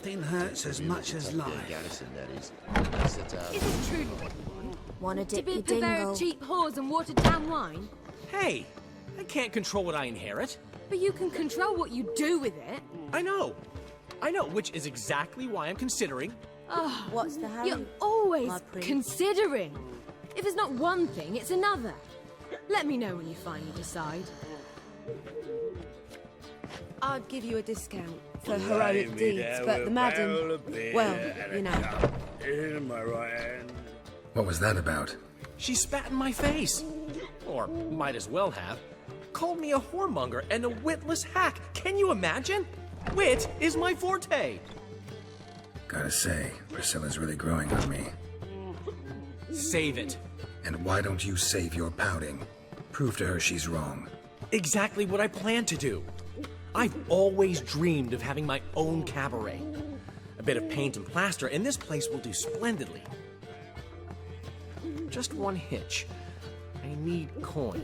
Nothing hurts as much as life. Is it truly what you want? Wanna To dip be your purveyor dingle? of cheap whores and watered-down wine? Hey, I can't control what I inherit. But you can control what you do with it. I know, which is exactly why I'm considering. Oh, What's the hurry? you're always my prince? considering. If it's not one thing, it's another. Let me know when you finally decide. I'd give you a discount for heroic deeds, but the madam, well, you know. In my right hand. What was that about? She spat in my face. Or might as well have. Called me a whoremonger and a witless hack. Can you imagine? Wit is my forte. Gotta say, Priscilla's really growing on me. Save it. And why don't you save your pouting? Prove to her she's wrong. Exactly what I plan to do. I've always dreamed of having my own cabaret. A bit of paint and plaster, and this place will do splendidly. Just one hitch. I need coin.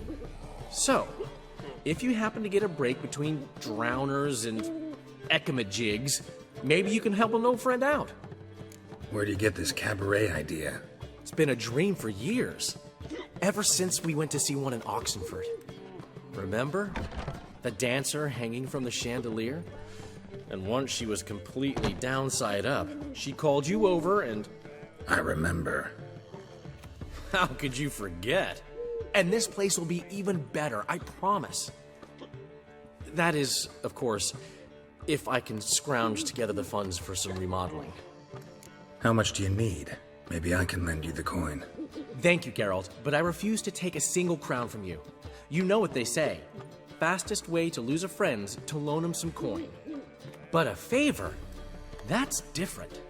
So, if you happen to get a break between drowners and ekamajigs, maybe you can help an old friend out. Where do you get this cabaret idea? It's been a dream for years. Ever since we went to see one in Oxenford. Remember? The dancer hanging from the chandelier? And once she was completely downside up, she called you over and... I remember. How could you forget? And this place will be even better, I promise. That is, of course, if I can scrounge together the funds for some remodeling. How much do you need? Maybe I can lend you the coin. Thank you, Geralt, but I refuse to take a single crown from you. You know what they say. Fastest way to lose a friend's to loan him some coin. But a favor? That's different.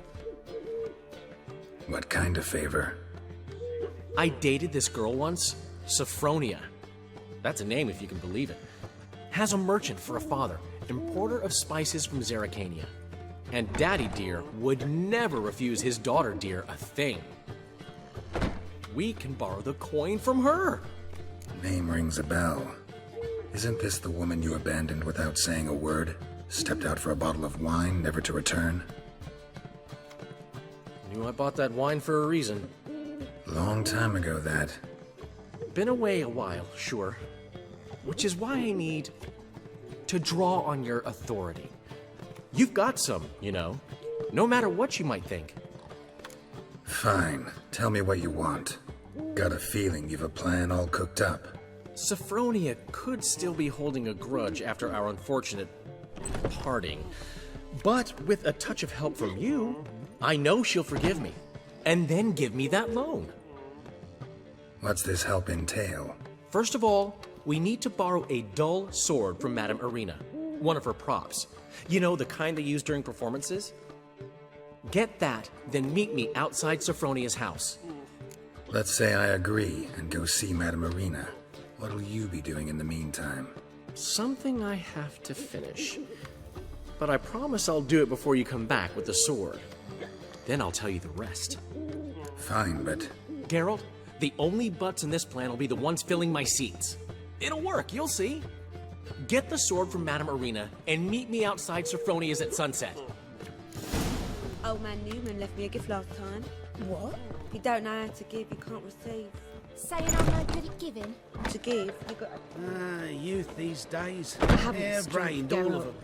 What kind of favor? I dated this girl once, Sophronia. That's a name if you can believe it. Has a merchant for a father, importer of spices from Zerrikania. And Daddy Dear would never refuse his daughter Dear a thing. We can borrow the coin from her. Name rings a bell. Isn't this the woman you abandoned without saying a word? Stepped out for a bottle of wine, never to return? Knew I bought that wine for a reason. Long time ago, that. Been away a while, sure. Which is why I need to draw on your authority. You've got some, you know. No matter what you might think. Fine. Tell me what you want. Got a feeling you've a plan all cooked up. Sophronia could still be holding a grudge after our unfortunate parting. But with a touch of help from you, I know she'll forgive me. And then give me that loan. What's this help entail? First of all, we need to borrow a dull sword from Madame Irina, one of her props. You know, the kind they use during performances? Get that, then meet me outside Sophronia's house. Let's say I agree and go see Madame Irina. What'll you be doing in the meantime? Something I have to finish. But I promise I'll do it before you come back with the sword. Then I'll tell you the rest. Fine, but... Geralt, the only butts in this plan will be the ones filling my seats. It'll work, you'll see. Get the sword from Madame Irina and meet me outside Sophronia's at sunset. Old man Newman left me a gift last time. What? If you don't know how to give, you can't receive. Saying I'm no good at giving? To give, you got... Youth these days. haven't Hair-brained, strength, all of Geralt. them.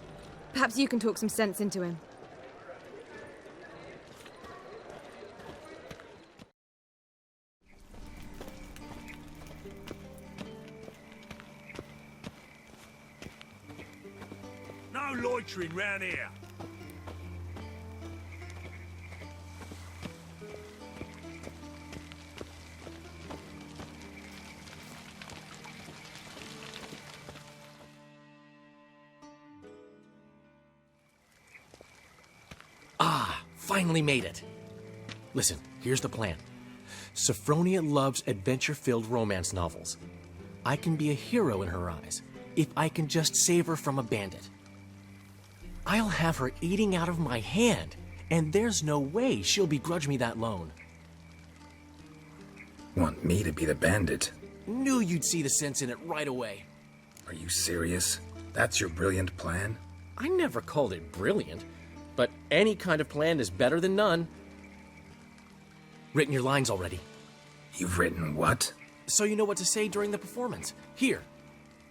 Perhaps you can talk some sense into him. No loitering round here. Finally made it. Listen, here's the plan. Sophronia loves adventure-filled romance novels. I can be a hero in her eyes if I can just save her from a bandit. I'll have her eating out of my hand, and there's no way she'll begrudge me that loan. Want me to be the bandit? Knew you'd see the sense in it right away. Are you serious? That's your brilliant plan? I never called it brilliant. but any kind of plan is better than none. Written your lines already. You've written what? So you know what to say during the performance. Here.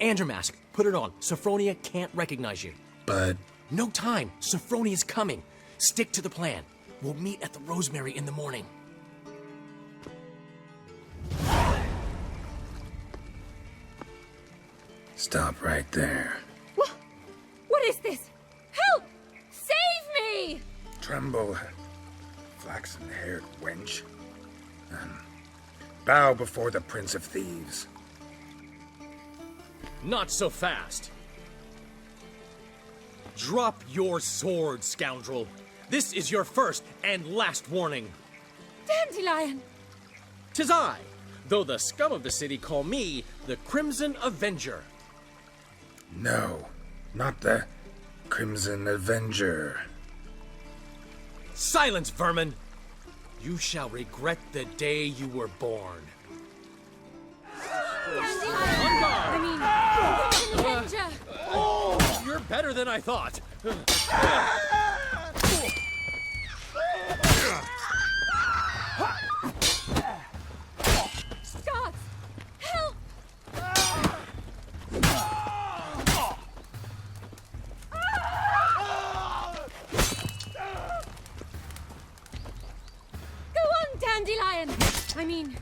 And your mask. Put it on. Sophronia can't recognize you. But... No time. Sophronia's coming. Stick to the plan. We'll meet at the Rosemary in the morning. Stop right there. What is this? Help! Save me! Tremble, flaxen-haired wench. Bow before the Prince of Thieves. Not so fast. Drop your sword, scoundrel. This is your first and last warning. Dandelion! 'Tis I, though the scum of the city call me the Crimson Avenger. No, not the Crimson Avenger. Silence, vermin! You shall regret the day you were born. Dandelion! Crimson Avenger! You're better than I thought. Guards! Help! Go on, Dandelion! Crimson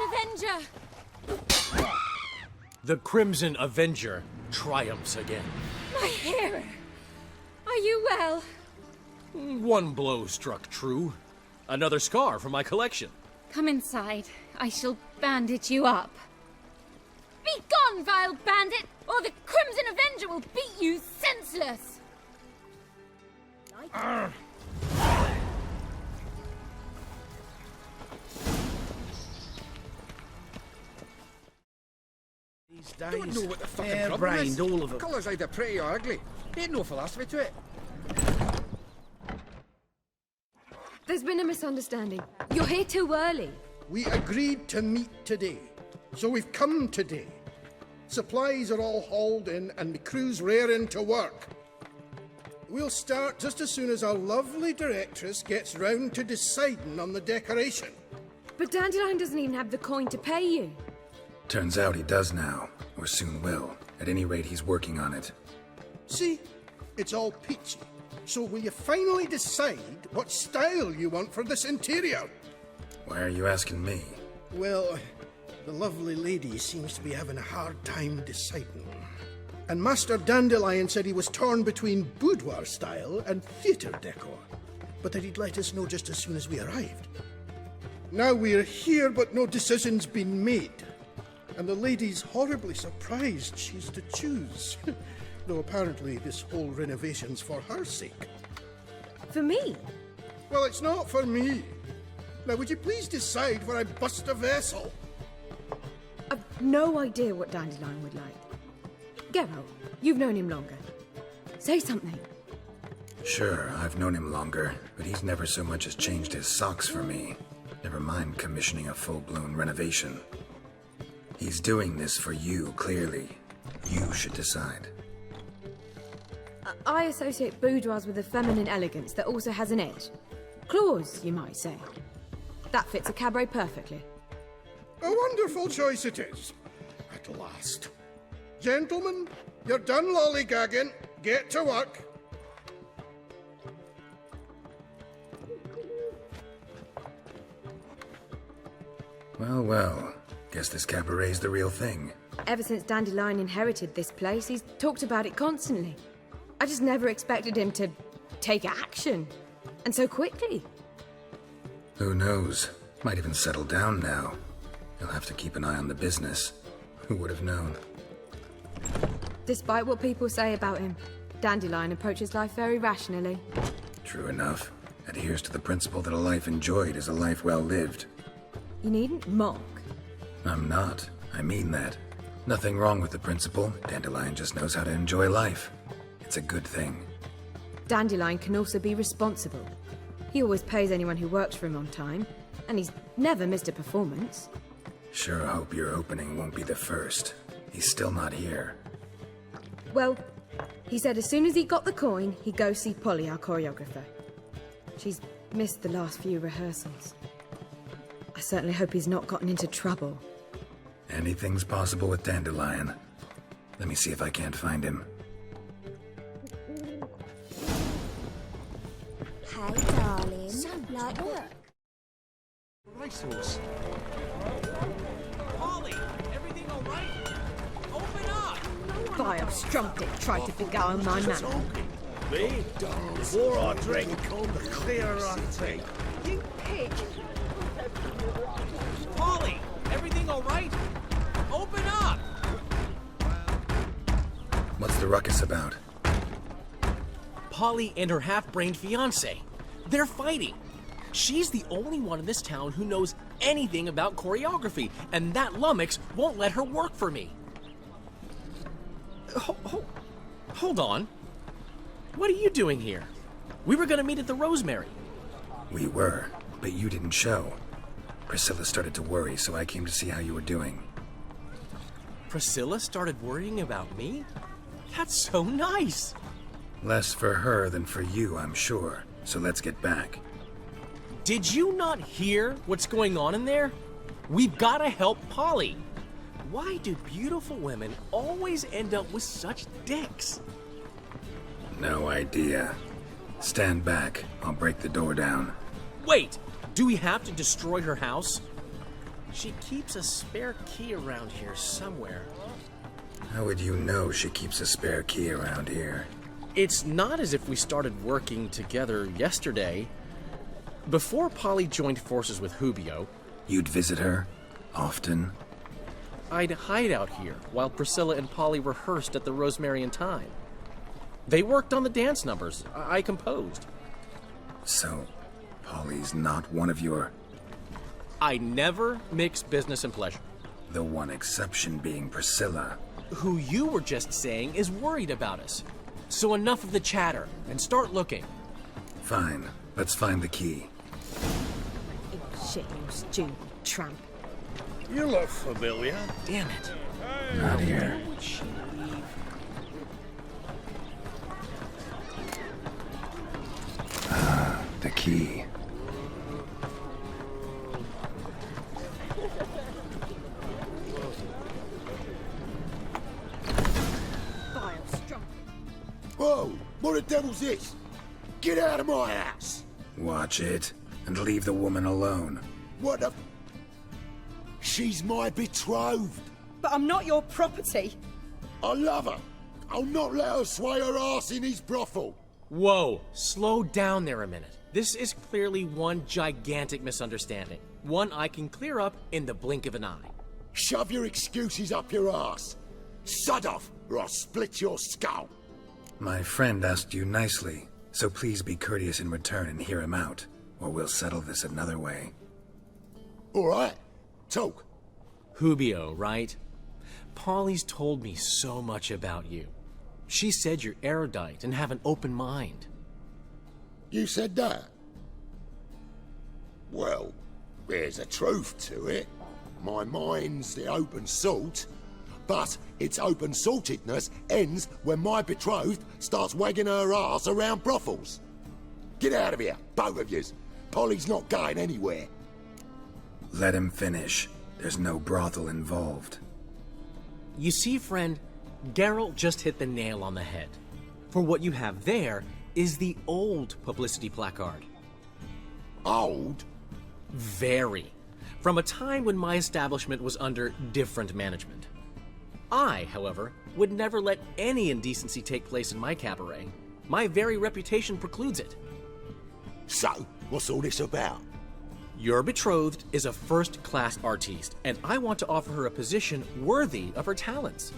Avenger! The Crimson Avenger triumphs again. My hero! Are you well? One blow struck true. Another scar from my collection. Come inside. I shall bandage you up. Be gone, vile bandit, or the Crimson Avenger will beat you senseless! These I don't days, know what the fucking problem hair-brained, is. all of them. Colour's either pretty or ugly. Ain't no philosophy to it. There's been a misunderstanding. You're here too early. We agreed to meet today, so we've come today. Supplies are all hauled in and the crew's raring to work. We'll start just as soon as our lovely directress gets round to deciding on the decoration. But Dandelion doesn't even have the coin to pay you. Turns out he does now, or soon will. At any rate, he's working on it. See? It's all peachy. So will you finally decide what style you want for this interior? Why are you asking me? Well, the lovely lady seems to be having a hard time deciding. And Master Dandelion said he was torn between boudoir style and theatre decor, but that he'd let us know just as soon as we arrived. Now we're here, but no decision's been made. And the lady's horribly surprised she's to choose. Though apparently this whole renovation's for her sake. For me? Well, it's not for me. Now, would you please decide where I bust a vessel? I've no idea what Dandelion would like. Geralt, you've known him longer. Say something. Sure, I've known him longer, but he's never so much as changed his socks for me. Never mind commissioning a full-blown renovation. He's doing this for you, clearly. You should decide. I associate boudoirs with a feminine elegance that also has an edge. Claws, you might say. That fits a cabaret perfectly. A wonderful choice it is. At last. Gentlemen, you're done lollygagging. Get to work. Well, well. Guess this cabaret's the real thing. Ever since Dandelion inherited this place, he's talked about it constantly. I just never expected him to take action. And so quickly. Who knows? Might even settle down now. You'll have to keep an eye on the business. Who would have known? Despite what people say about him, Dandelion approaches life very rationally. True enough. Adheres to the principle that a life enjoyed is a life well lived. You needn't mock. I'm not. I mean that. Nothing wrong with the principle. Dandelion just knows how to enjoy life. It's a good thing. Dandelion can also be responsible. He always pays anyone who works for him on time, and he's never missed a performance. Sure hope your opening won't be the first. He's still not here. Well, He said as soon as he got the coin, he'd go see Polly, our choreographer. She's missed the last few rehearsals. I certainly hope he's not gotten into trouble. Anything's possible with Dandelion. Let me see if I can't find him. Hey, darling. Like work. Racehorse. Polly, everything all right? Open up! Vile strumpet tried to beguile my man. Me? The more I drink, the clearer I think. You pig! Polly, everything all right? Open up! What's the ruckus about? Polly and her half-brained fiancé. They're fighting. She's the only one in this town who knows anything about choreography, and that lummox won't let her work for me. Hold on. What are you doing here? We were gonna meet at the Rosemary. We were, but you didn't show. Priscilla started to worry, so I came to see how you were doing. Priscilla started worrying about me? That's so nice. Less for her than for you, I'm sure. So let's get back. Did you not hear what's going on in there? We've got to help Polly. Why do beautiful women always end up with such dicks? No idea. Stand back. I'll break the door down. Wait, do we have to destroy her house? She keeps a spare key around here somewhere. How would you know she keeps a spare key around here? It's not as if we started working together yesterday. Before Polly joined forces with Hubio, You'd visit her? Often? I'd hide out here while Priscilla and Polly rehearsed at the Rosemary and Thyme. They worked on the dance numbers I composed. So, Polly's not one of your... I never mix business and pleasure. The one exception being Priscilla. Who you were just saying is worried about us. So enough of the chatter, and start looking. Fine. Let's find the key. Shit, you stupid tramp. You look familiar. Damn it. Not here. Would she leave? The key. Vile strumpet. Whoa! What the devil's this? Get out of my house! Watch it, and leave the woman alone. What the... She's my betrothed. But I'm not your property. I love her. I'll not let her sway her ass in his brothel. Whoa, slow down there a minute. This is clearly one gigantic misunderstanding. One I can clear up in the blink of an eye. Shove your excuses up your ass. Sod off, or I'll split your skull. My friend asked you nicely, so please be courteous in return and hear him out, or we'll settle this another way. All right, talk. Hubio, right? Polly's told me so much about you. She said you're erudite and have an open mind. You said that? Well, there's a truth to it. My mind's the open salt, but its open saltedness ends when my betrothed starts wagging her ass around brothels. Get out of here, both of yous. Polly's not going anywhere. Let him finish. There's no brothel involved. You see, friend, Geralt just hit the nail on the head. For what you have there is the old publicity placard. Old? Very. From a time when my establishment was under different management. I, however, would never let any indecency take place in my cabaret. My very reputation precludes it. So, what's all this about? Your betrothed is a first-class artiste, and I want to offer her a position worthy of her talents.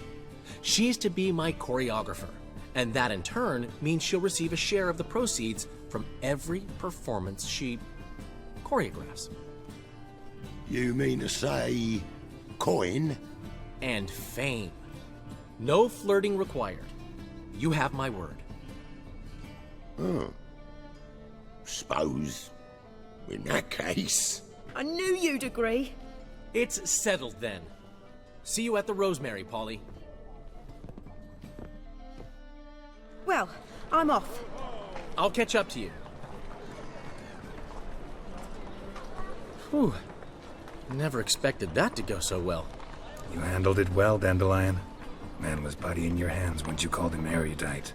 She's to be my choreographer, and that in turn means she'll receive a share of the proceeds from every performance she choreographs. You mean to say... coin? And fame. No flirting required. You have my word. Suppose... in that case... I knew you'd agree. It's settled then. See you at the Rosemary, Polly. Well, I'm off. I'll catch up to you. Whew. Never expected that to go so well. You handled it well, Dandelion. Man was body in your hands once you called him erudite.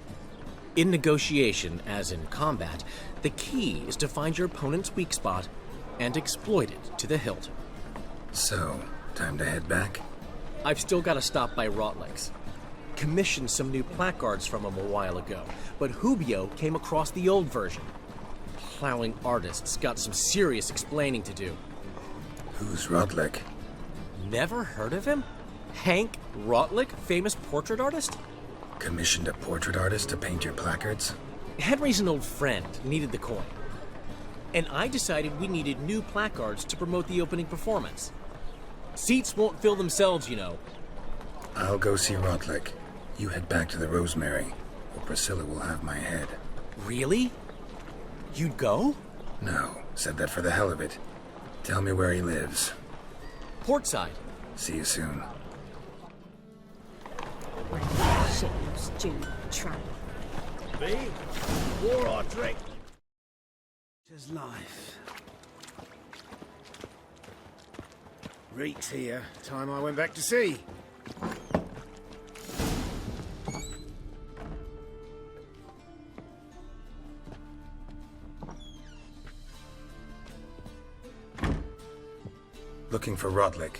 In negotiation, as in combat, the key is to find your opponent's weak spot and exploit it to the hilt. So, time to head back? I've still got to stop by Rotlick's. Commissioned some new placards from him a while ago, but Hubio came across the old version. Plowing artists got some serious explaining to do. Who's Rotlick? Never heard of him? Hank Rotlick, famous portrait artist? Commissioned a portrait artist to paint your placards? Henry's an old friend, needed the coin. And I decided we needed new placards to promote the opening performance. Seats won't fill themselves, you know. I'll go see Rotlick. You head back to the Rosemary, or Priscilla will have my head. Really? You'd go? No, said that for the hell of it. Tell me where he lives. Portside. See you soon. Shit, you stupid tramp. Me? War or drink? It's life. Reek's here. Time I went back to sea. Looking for Rotlick.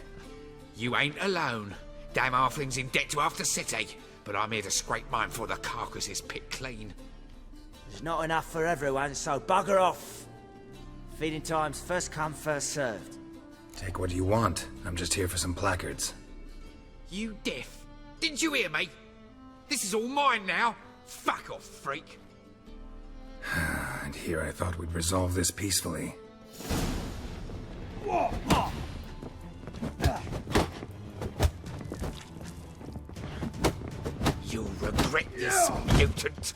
You ain't alone. Damn halfling's in debt to half the city, but I'm here to scrape mine before the carcass is picked clean. There's not enough for everyone, so bugger off. Feeding time's first come, first served. Take what you want. I'm just here for some placards. You deaf? Didn't you hear me? This is all mine now. Fuck off, freak. And here I thought we'd resolve this peacefully. You'll regret this, mutant.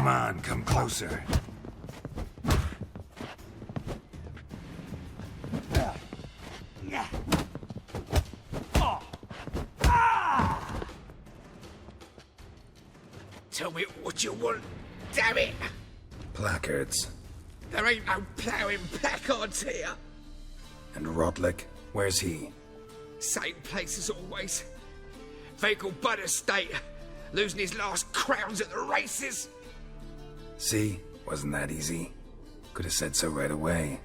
Come on, come closer. Tell me what you want, damn it! Placards. There ain't no ploughing placards here. And Rotlick, where's he? Same place as always. Vehicle bud estate. Losing his last crowns at the races. See? Wasn't that easy? Could have said so right away.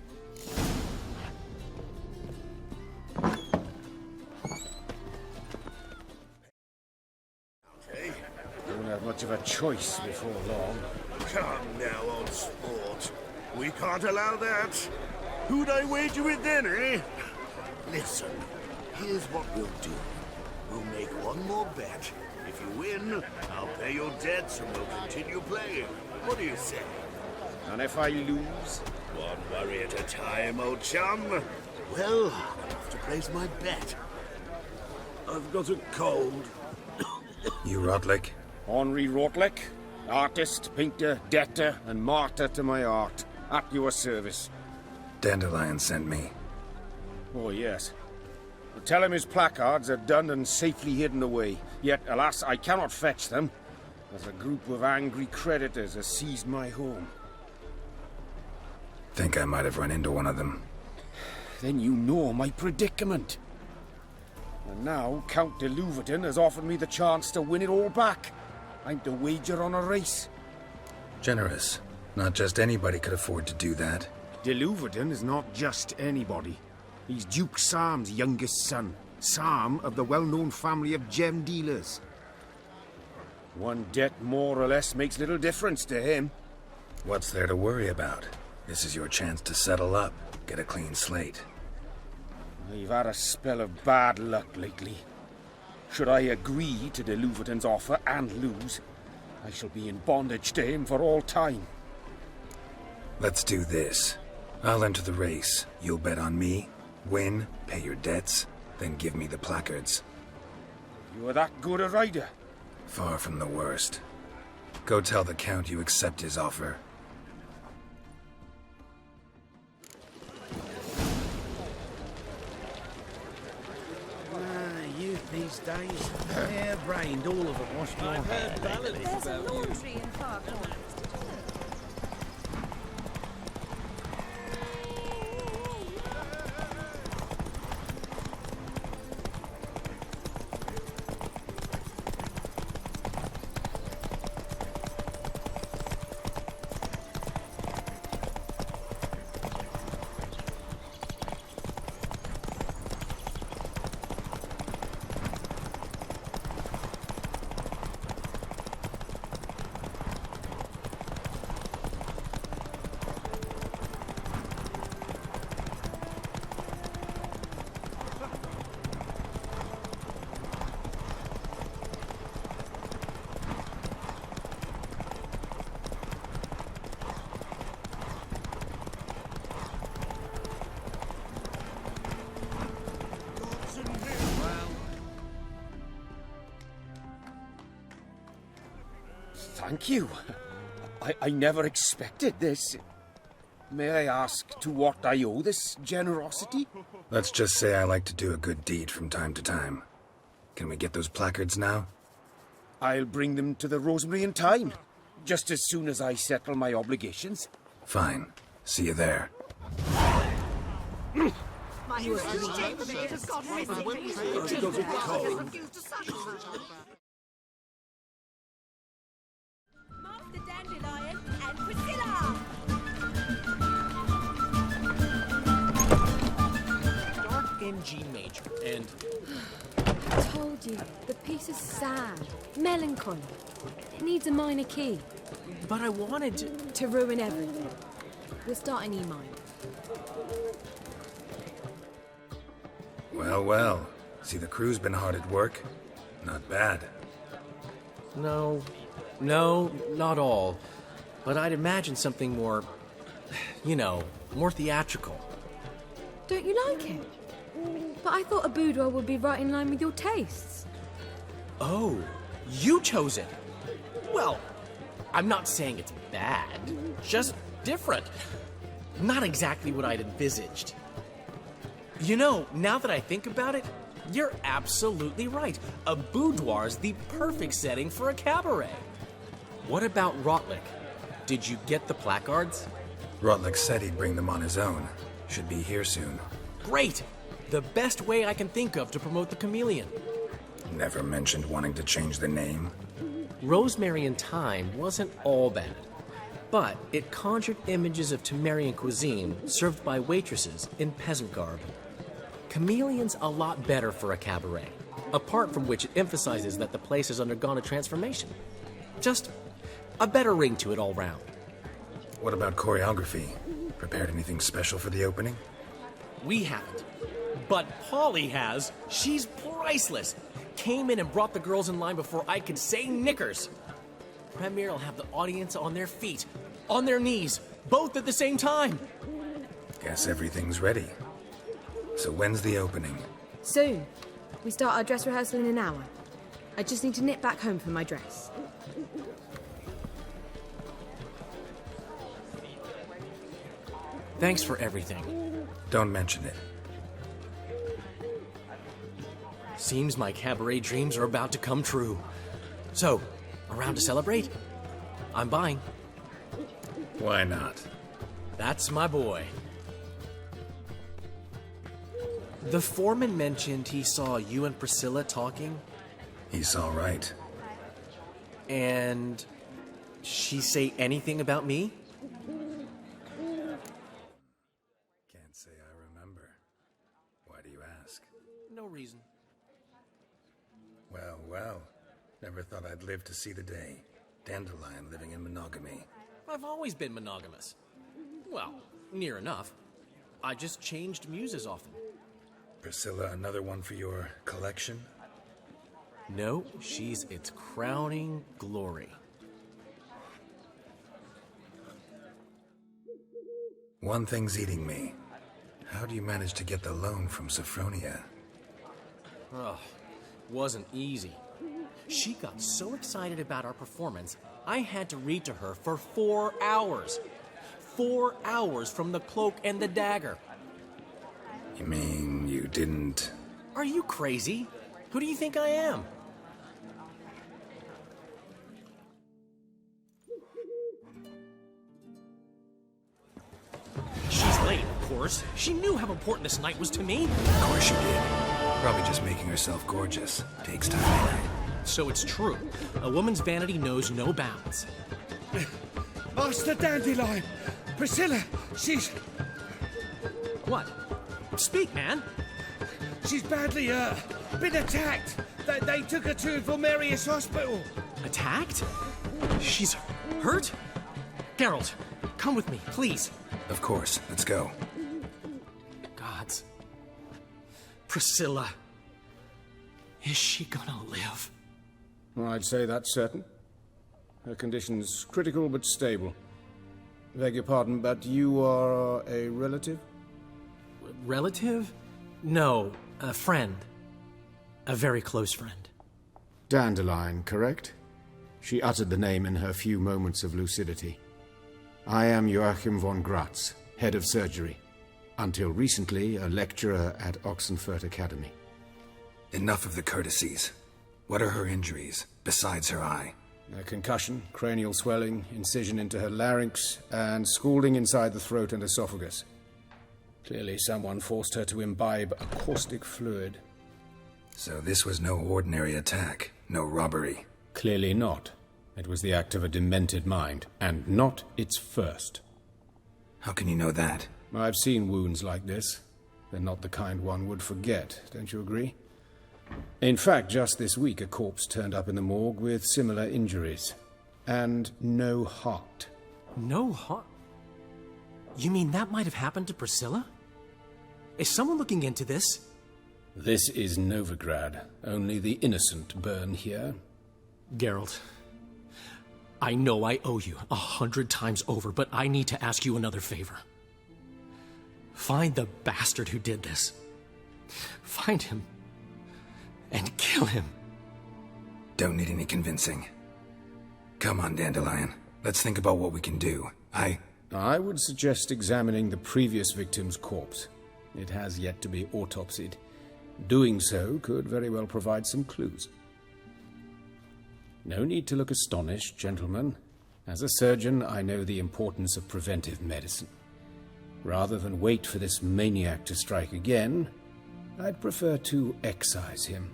Okay. Don't have much of a choice before long. Come now, old sport. We can't allow that. Who'd I wager with then, eh? Listen, here's what we'll do. We'll make one more bet. If you win, I'll pay your debts and we'll continue playing. What do you say? And if I lose? One worry at a time, old chum. Well, I'll have to place my bet. I've got a cold. You Rotlick? Henri Rotlick, artist, painter, debtor, and martyr to my art. At your service. Dandelion sent me. Oh, yes. But tell him his placards are done and safely hidden away. Yet, alas, I cannot fetch them, as a group of angry creditors has seized my home. Think I might have run into one of them. Then you know my predicament. And now Count de Louverton has offered me the chance to win it all back. I'm to wager on a race. Generous. Not just anybody could afford to do that. De Louverton is not just anybody. He's Duke Sam's youngest son. Sam of the well-known family of gem dealers. One debt more or less makes little difference to him. What's there to worry about? This is your chance to settle up. get a clean slate. I've had a spell of bad luck lately. Should I agree to de Louverton's offer and lose, I shall be in bondage to him for all time. Let's do this. I'll enter the race. You'll bet on me, win, pay your debts, then give me the placards. You are that good a rider? Far from the worst. Go tell the Count you accept his offer. Youth these days, hair-brained, all of it. What's more? I've heard ballads about laundry in far corners. Thank you. I never expected this. May I ask to what I owe this generosity? Let's just say I like to do a good deed from time to time. Can we get those placards now? I'll bring them to the Rosemary in time, just as soon as I settle my obligations. Fine. See you there. Master Dandelion and Priscilla! Dark in G major, and... I told you, the piece is sad, melancholy. It needs a minor key. But I wanted to... To ruin everything. We'll start in E minor. Well, well. See, the crew's been hard at work. Not bad. No, not all. But I'd imagine something more, you know, more theatrical. Don't you like it? But I thought a boudoir would be right in line with your tastes. Oh, you chose it. Well, I'm not saying it's bad, just different. Not exactly what I'd envisaged. You know, now that I think about it, you're absolutely right. A boudoir's the perfect setting for a cabaret. What about Rotlick? Did you get the placards? Rotlick said he'd bring them on his own. Should be here soon. Great! The best way I can think of to promote the chameleon. Never mentioned wanting to change the name. Rosemary in Time wasn't all bad, but it conjured images of Temerian cuisine served by waitresses in peasant garb. Chameleon's a lot better for a cabaret, apart from which it emphasizes that the place has undergone a transformation. Just a better ring to it all round. What about choreography? Prepared anything special for the opening? We haven't. But Polly has. She's priceless. Came in and brought the girls in line before I could say knickers. Premiere will have the audience on their feet, on their knees, both at the same time. Guess everything's ready. So when's the opening? Soon. We start our dress rehearsal in an hour. I just need to nip back home for my dress. Thanks for everything. Don't mention it. Seems my cabaret dreams are about to come true. So, around to celebrate? I'm buying. Why not? That's my boy. The foreman mentioned he saw you and Priscilla talking. He's all right. And she say anything about me? Can't say I remember. Why do you ask? No reason. Well, well. Never thought I'd live to see the day. Dandelion living in monogamy. I've always been monogamous. Well, near enough. I just changed muses often. Priscilla, another one for your collection? No, she's its crowning glory. One thing's eating me. How do you manage to get the loan from Sophronia? Oh, wasn't easy. She got so excited about our performance, I had to read to her for 4 hours. 4 hours from the Cloak and the Dagger. You mean you didn't... Are you crazy? Who do you think I am? She's late, of course. She knew how important this night was to me. Of course she did. Probably just making herself gorgeous. Takes time. So it's true. A woman's vanity knows no bounds. Master Dandelion! Priscilla, she's... What? Speak, man. She's badly, been attacked. They took her to Vulmerius Hospital. Attacked? She's hurt? Geralt, come with me, please. Of course. Let's go. Gods. Priscilla. Is she gonna live? I'd say that's certain. Her condition's critical but stable. Beg your pardon, but you are a relative? Relative? No, a friend. A very close friend. Dandelion, correct? She uttered the name in her few moments of lucidity. I am Joachim von Gratz, head of surgery. Until recently, a lecturer at Oxenfurt Academy. Enough of the courtesies. What are her injuries, besides her eye? A concussion, cranial swelling, incision into her larynx, and scalding inside the throat and esophagus. Clearly someone forced her to imbibe a caustic fluid. So this was no ordinary attack, no robbery. Clearly not. It was the act of a demented mind, and not its first. How can you know that? I've seen wounds like this. They're not the kind one would forget, don't you agree? In fact, just this week a corpse turned up in the morgue with similar injuries. And no heart. No heart? You mean that might have happened to Priscilla? Is someone looking into this? This is Novigrad. Only the innocent burn here. Geralt, I know I owe you 100 times over, but I need to ask you another favor. Find the bastard who did this. Find him. And kill him. Don't need any convincing. Come on, Dandelion. Let's think about what we can do. I would suggest examining the previous victim's corpse. It has yet to be autopsied. Doing so could very well provide some clues. No need to look astonished, gentlemen. As a surgeon, I know the importance of preventive medicine. Rather than wait for this maniac to strike again, I'd prefer to excise him.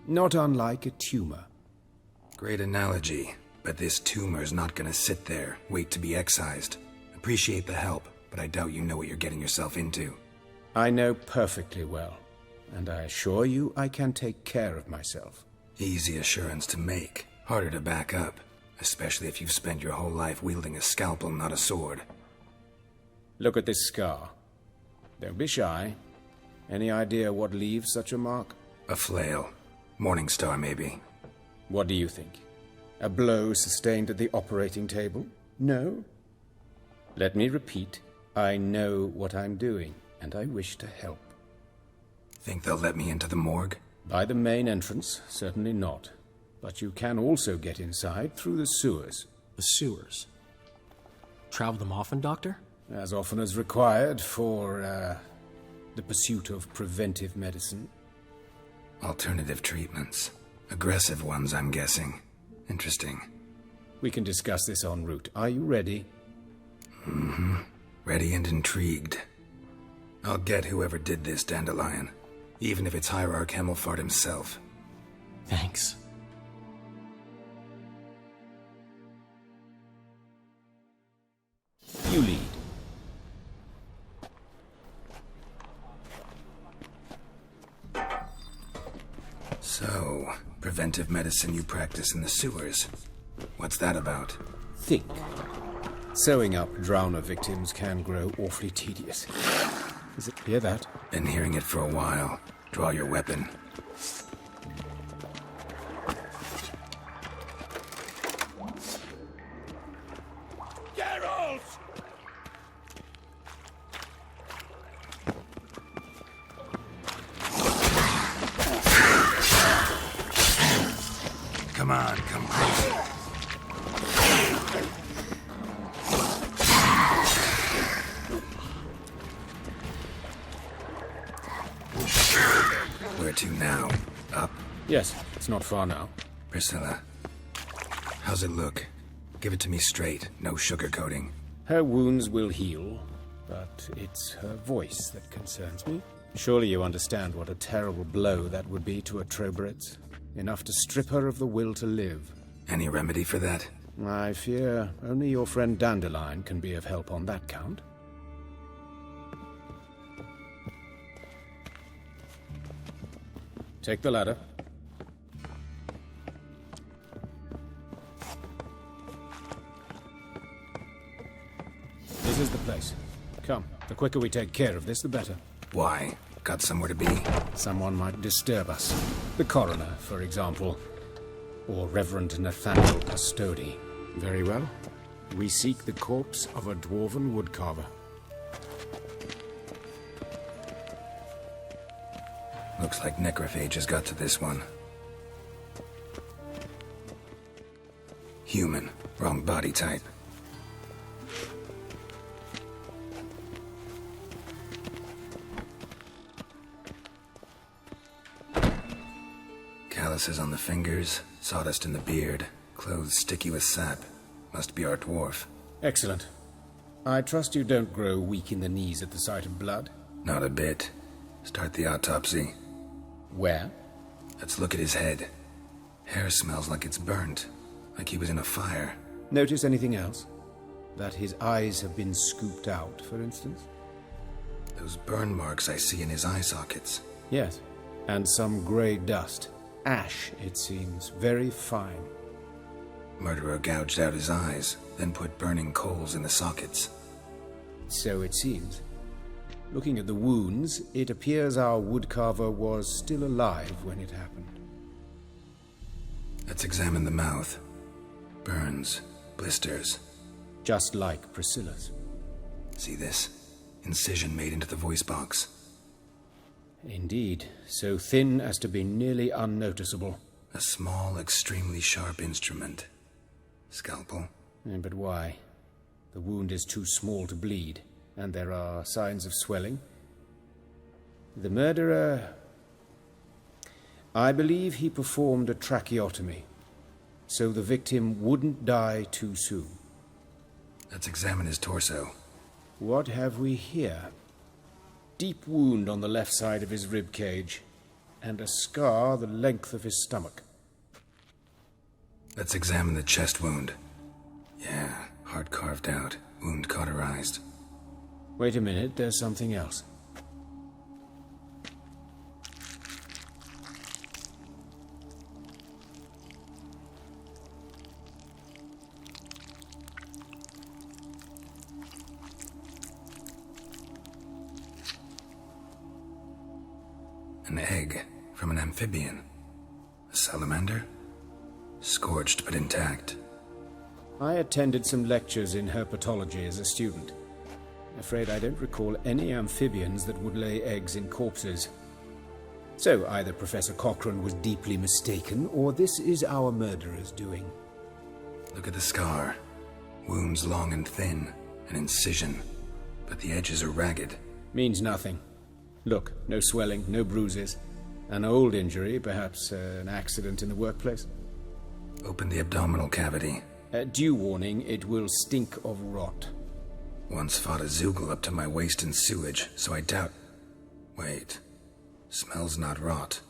Not unlike a tumor. Great analogy, but this tumor's not gonna sit there, wait to be excised. Appreciate the help, but I doubt you know what you're getting yourself into. I know perfectly well, and I assure you I can take care of myself. Easy assurance to make, harder to back up, especially if you've spent your whole life wielding a scalpel, not a sword. Look at this scar. Don't be shy. Any idea what leaves such a mark? A flail. Morning Star, maybe. What do you think? A blow sustained at the operating table? No? Let me repeat. I know what I'm doing, and I wish to help. Think they'll let me into the morgue? By the main entrance, certainly not. But you can also get inside through the sewers. The sewers? Travel them often, Doctor? As often as required for, the pursuit of preventive medicine. Alternative treatments. Aggressive ones, I'm guessing. Interesting. We can discuss this en route. Are you ready? Mm-hmm. Ready and intrigued. I'll get whoever did this, Dandelion. Even if it's Hierarch Hemmelfart himself. Thanks. You lead. So, preventive medicine you practice in the sewers. What's that about? Think. Sewing up drowner victims can grow awfully tedious. Is it hear that? Been hearing it for a while. Draw your weapon. Geralt! Come on, come closer. Where to now? Up? Yes, it's not far now. Priscilla, how's it look? Give it to me straight, no sugarcoating. Her wounds will heal, but it's her voice that concerns me. Surely you understand what a terrible blow that would be to a Trobritz. Enough to strip her of the will to live. Any remedy for that? I fear only your friend Dandelion can be of help on that count. Take the ladder. This is the place. Come, the quicker we take care of this, the better. Why? Got somewhere to be? Someone might disturb us. The coroner, for example. Or Reverend Nathaniel Custody. Very well. We seek the corpse of a dwarven woodcarver. Looks like necrophage has got to this one. Human. Wrong body type. Calluses on the fingers, sawdust in the beard, clothes sticky with sap. Must be our dwarf. Excellent. I trust you don't grow weak in the knees at the sight of blood? Not a bit. Start the autopsy. Where? Let's look at his head. Hair smells like it's burnt, like he was in a fire. Notice anything else? That his eyes have been scooped out, for instance? Those burn marks I see in his eye sockets. Yes, and some grey dust. Ash, it seems. Very fine. Murderer gouged out his eyes, then put burning coals in the sockets. So it seems. Looking at the wounds, it appears our woodcarver was still alive when it happened. Let's examine the mouth. Burns, blisters. Just like Priscilla's. See this? Incision made into the voice box. Indeed, so thin as to be nearly unnoticeable. A small, extremely sharp instrument. Scalpel? But why? The wound is too small to bleed, and there are signs of swelling. The murderer... I believe he performed a tracheotomy, so the victim wouldn't die too soon. Let's examine his torso. What have we here? Deep wound on the left side of his rib cage, and a scar the length of his stomach. Let's examine the chest wound. Yeah, heart carved out, wound cauterized. Wait a minute, there's something else. An egg from an amphibian. A salamander? Scorched but intact. I attended some lectures in herpetology as a student. Afraid I don't recall any amphibians that would lay eggs in corpses. So either Professor Cochrane was deeply mistaken, or this is our murderer's doing. Look at the scar. Wounds long and thin, an incision, but the edges are ragged. Means nothing. Look, no swelling, no bruises. An old injury, perhaps an accident in the workplace. Open the abdominal cavity. Due warning, it will stink of rot. Once fought a Zoogle up to my waist in sewage, so I doubt... Wait. Smells not rot.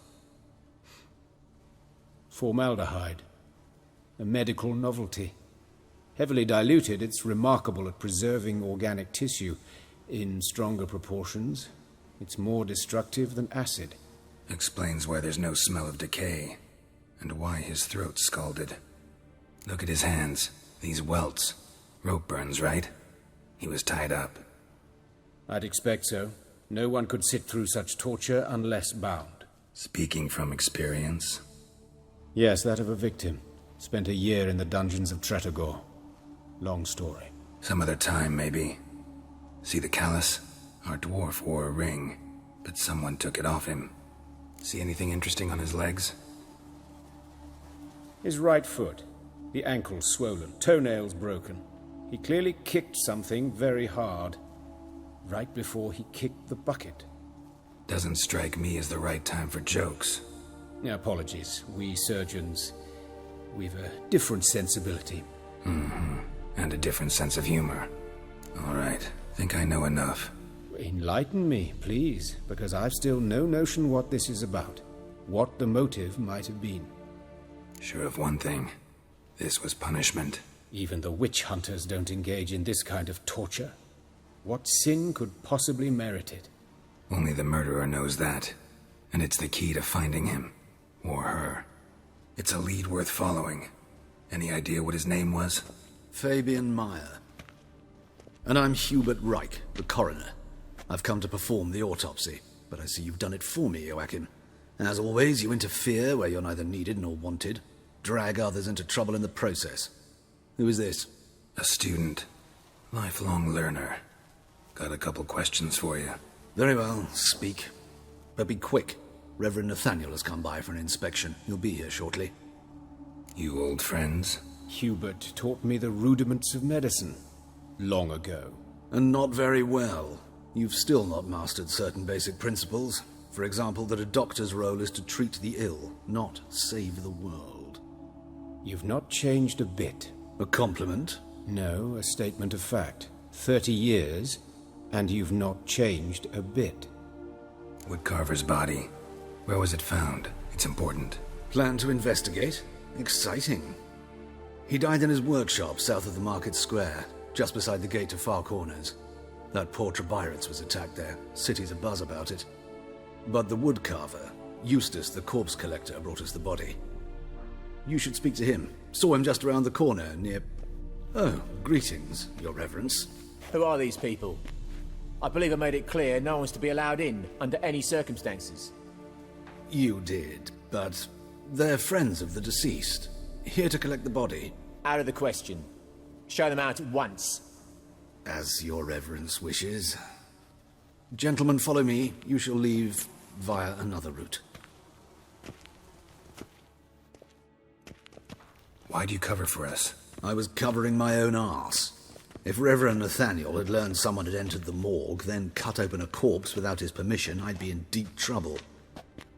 Formaldehyde. A medical novelty. Heavily diluted, it's remarkable at preserving organic tissue. In stronger proportions, it's more destructive than acid. Explains why there's no smell of decay, and why his throat's scalded. Look at his hands. These welts. Rope burns, right? He was tied up. I'd expect so. No one could sit through such torture unless bound. Speaking from experience? Yes, that of a victim. Spent a year in the dungeons of Tretogor. Long story. Some other time, maybe. See the callus? Our dwarf wore a ring, but someone took it off him. See anything interesting on his legs? His right foot. The ankle swollen, toenails broken. He clearly kicked something very hard. Right before he kicked the bucket. Doesn't strike me as the right time for jokes. Apologies. We surgeons, we've a different sensibility. Mm-hmm. And a different sense of humor. All right. Think I know enough. Enlighten me, please, because I've still no notion what this is about. What the motive might have been. Sure of one thing. This was punishment. Even the witch hunters don't engage in this kind of torture. What sin could possibly merit it? Only the murderer knows that. And it's the key to finding him. Or her. It's a lead worth following. Any idea what his name was? Fabian Meyer. And I'm Hubert Reich, the coroner. I've come to perform the autopsy, but I see you've done it for me, Joachim. As always, you interfere where you're neither needed nor wanted. Drag others into trouble in the process. Who is this? A student. Lifelong learner. Got a couple questions for you. Very well, speak. But be quick. Reverend Nathaniel has come by for an inspection. He'll be here shortly. You old friends? Hubert taught me the rudiments of medicine. Long ago. And not very well. You've still not mastered certain basic principles. For example, that a doctor's role is to treat the ill, not save the world. You've not changed a bit. A compliment? No, a statement of fact. 30 years, and you've not changed a bit. Woodcarver's body. Where was it found? It's important. Plan to investigate? Exciting. He died in his workshop south of the market square, just beside the gate to Far Corners. That poor Trebirates was attacked there. City's abuzz about it. But the woodcarver, Eustace the corpse collector, brought us the body. You should speak to him. Saw him just around the corner near... Oh, greetings, your reverence. Who are these people? I believe I made it clear no one's to be allowed in under any circumstances. You did, but they're friends of the deceased. Here to collect the body. Out of the question. Show them out at once. As your reverence wishes. Gentlemen, follow me. You shall leave via another route. Why do you cover for us? I was covering my own arse. If Reverend Nathaniel had learned someone had entered the morgue, then cut open a corpse without his permission, I'd be in deep trouble.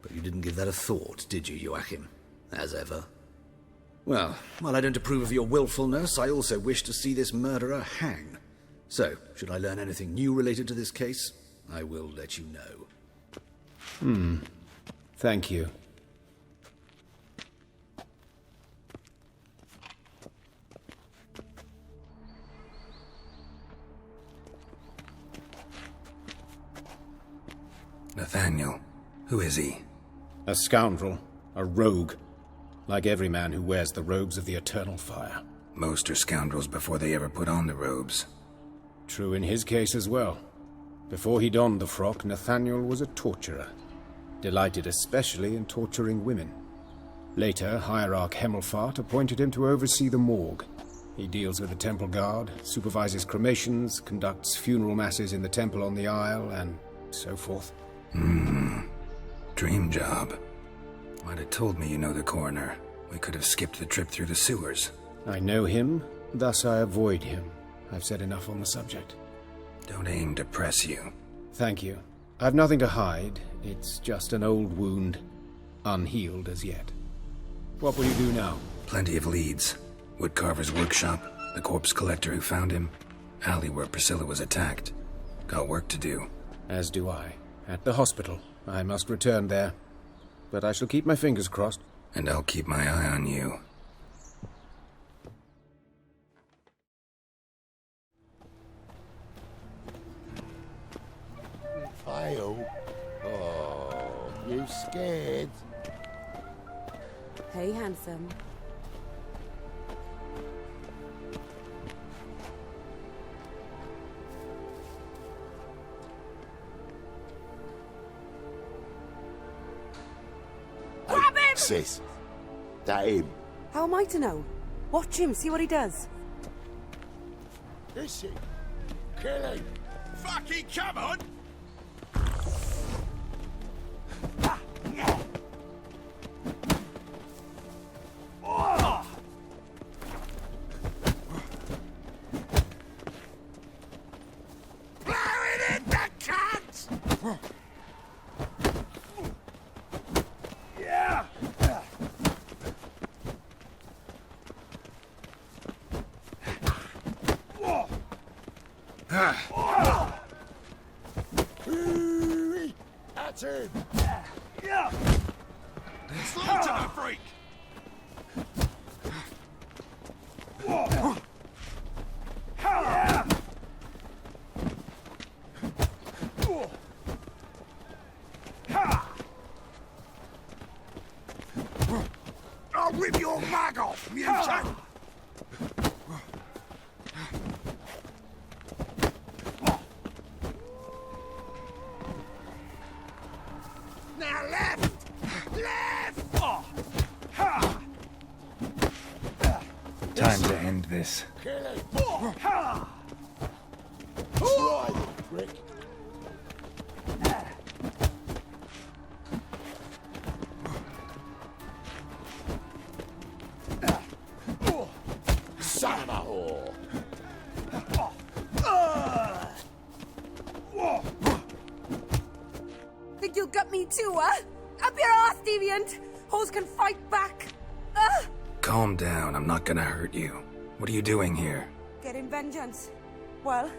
But you didn't give that a thought, did you, Joachim? As ever. Well, while I don't approve of your willfulness, I also wish to see this murderer hang. So, should I learn anything new related to this case, I will let you know. Thank you. Nathaniel. Who is he? A scoundrel. A rogue. Like every man who wears the robes of the eternal fire. Most are scoundrels before they ever put on the robes. True in his case as well. Before he donned the frock, Nathaniel was a torturer. Delighted especially in torturing women. Later, Hierarch Hemmelfart appointed him to oversee the morgue. He deals with the temple guard, supervises cremations, conducts funeral masses in the temple on the Isle, and so forth. Dream job. Might have told me you know the coroner. We could have skipped the trip through the sewers. I know him, thus I avoid him. I've said enough on the subject. Don't aim to press you. Thank you. I've nothing to hide. It's just an old wound, unhealed as yet. What will you do now? Plenty of leads. Woodcarver's workshop, the corpse collector who found him, alley where Priscilla was attacked. Got work to do. As do I. At the hospital. I must return there. But I shall keep my fingers crossed. And I'll keep my eye on you. Pale? Oh, you scared? Hey, handsome. sis? That him? How am I to know? Watch him, see what he does. Is he? Kill him! Fucking come on! That's him! Slaughter the freak! I'll rip your mag off, mutant! Now left! Left! Time to end this. Kill him! Try it, prick! Son of a whore! Think you'll gut me too, huh? Up your ass, deviant! Hoes can fight back! Calm down, I'm not gonna hurt you. What are you doing here? Getting vengeance. Well,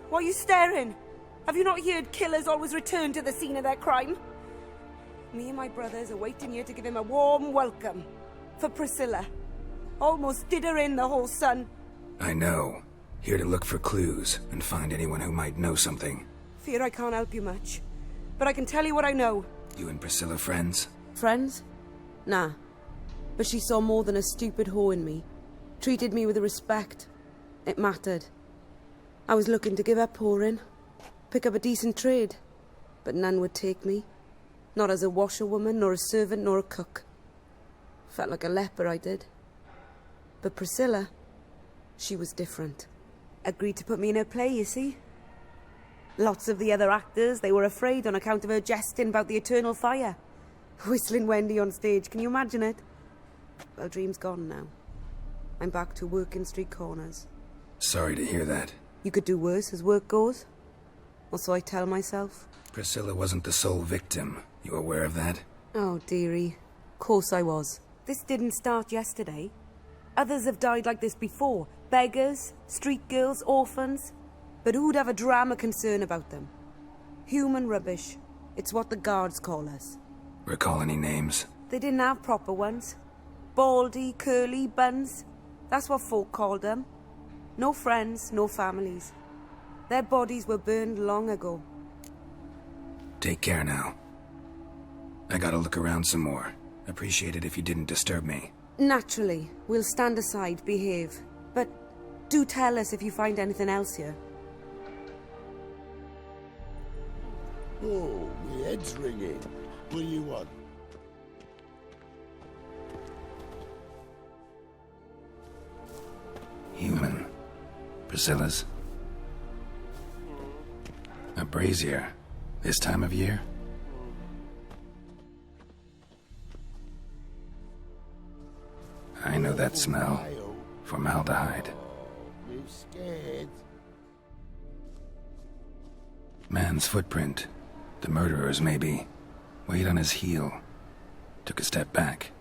why are you staring? Have you not heard killers always return to the scene of their crime? Me and my brothers are waiting here to give him a warm welcome. For Priscilla. Almost did her in, the whole son. I know. Here to look for clues and find anyone who might know something. Fear I can't help you much. But I can tell you what I know. You and Priscilla friends? Friends? Nah. But she saw more than a stupid whore in me. Treated me with respect. It mattered. I was looking to give up whoring. Pick up a decent trade. But none would take me. Not as a washerwoman, nor a servant, nor a cook. Felt like a leper, I did. But Priscilla, she was different. Agreed to put me in her play, you see. Lots of the other actors, they were afraid on account of her jesting about the eternal fire. Whistling Wendy on stage, can you imagine it? Well, dream's gone now. I'm back to working street corners. Sorry to hear that. You could do worse as work goes. Or so I tell myself. Priscilla wasn't the sole victim. You aware of that? Oh, dearie. Course I was. This didn't start yesterday. Others have died like this before. Beggars, street girls, orphans. But who'd have a drama concern about them? Human rubbish. It's what the guards call us. Recall any names? They didn't have proper ones. Baldy, curly, buns. That's what folk called them. No friends, no families. Their bodies were burned long ago. Take care now. I gotta look around some more. Appreciate it if you didn't disturb me. Naturally. We'll stand aside, behave. But do tell us if you find anything else here. Oh, my head's ringing. What do you want? Human. Priscilla's. A brazier. This time of year? I know that smell. Formaldehyde. You scared? Man's footprint. The murderer's, maybe. Weight on his heel. Took a step back.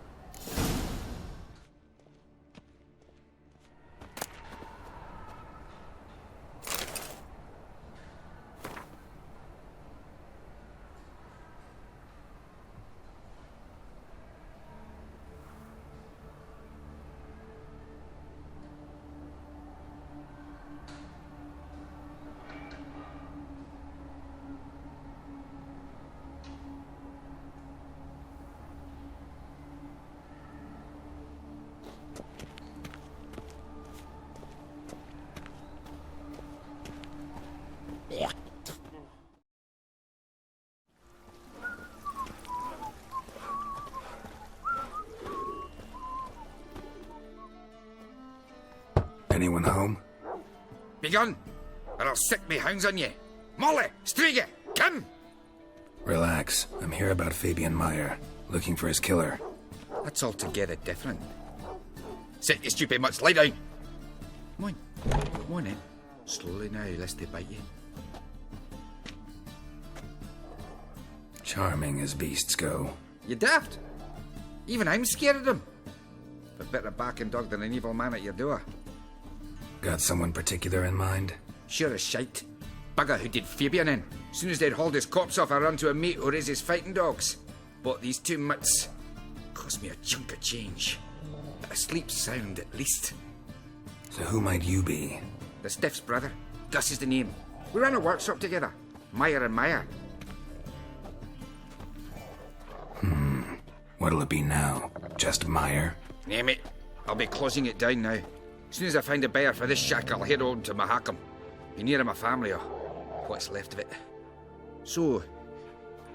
Anyone home? Begone, or I'll sick me hounds on ye. Molly, Strige, come! Relax. I'm here about Fabian Meyer, looking for his killer. That's altogether different. Sit, you stupid mutts, lie down. Come on in. Slowly now, lest they bite you. Charming as beasts go. You daft. Even I'm scared of them. A better barking dog than an evil man at your door. Got someone particular in mind? Sure as shite. Bugger who did Fabian in. Soon as they'd hauled his corpse off, I run to a mate who raises fighting dogs. Bought these 2 mutts. Cost me a chunk of change. But I sleep sound at least. So who might you be? The Stiff's brother. Gus is the name. We ran a workshop together. Meyer and Meyer. What'll it be now? Just Meyer? Name it. I'll be closing it down now. As soon as I find a buyer for this shack, I'll head on to Mahakam. Be near my family, or what's left of it. So,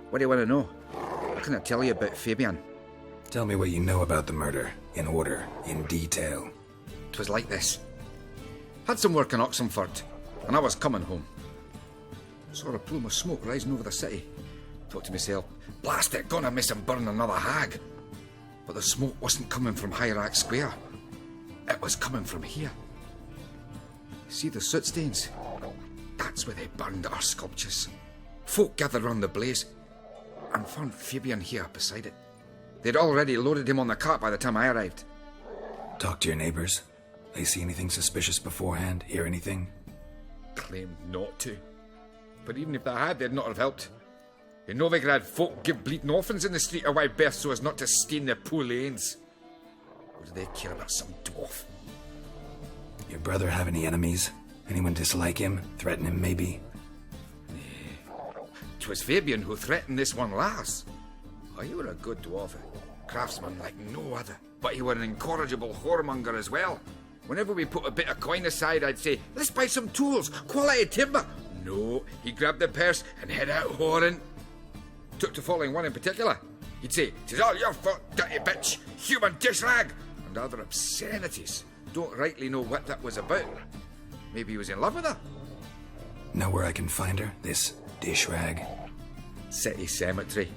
what do you want to know? What can I tell you about Fabian? Tell me what you know about the murder, in order, in detail. 'Twas like this. Had some work in Oxenford, and I was coming home. Saw a plume of smoke rising over the city. Thought to myself, blast it, gonna miss and burn another hag. But the smoke wasn't coming from Hierarch Square. It was coming from here. See the soot stains? That's where they burned our sculptures. Folk gathered round the blaze and found Fabian here beside it. They'd already loaded him on the cart by the time I arrived. Talk to your neighbors. They see anything suspicious beforehand? Hear anything? Claimed not to. But even if they had, they'd not have helped. In Novigrad, folk give bleeding orphans in the street a wide berth so as not to stain their poor lanes. What do they care about some dwarf? Your brother have any enemies? Anyone dislike him? Threaten him, maybe? 'Twas Fabian who threatened this one last. Oh, you were a good dwarf, a craftsman like no other. But you were an incorrigible whoremonger as well. Whenever we put a bit of coin aside, I'd say, let's buy some tools, quality timber. No, he grabbed the purse and head out whoring. Took to following one in particular. He'd say, "'Tis all your fault, dirty bitch, human dish rag," and other obscenities. Don't rightly know what that was about. Maybe he was in love with her. Know where I can find her, this dish rag? City cemetery.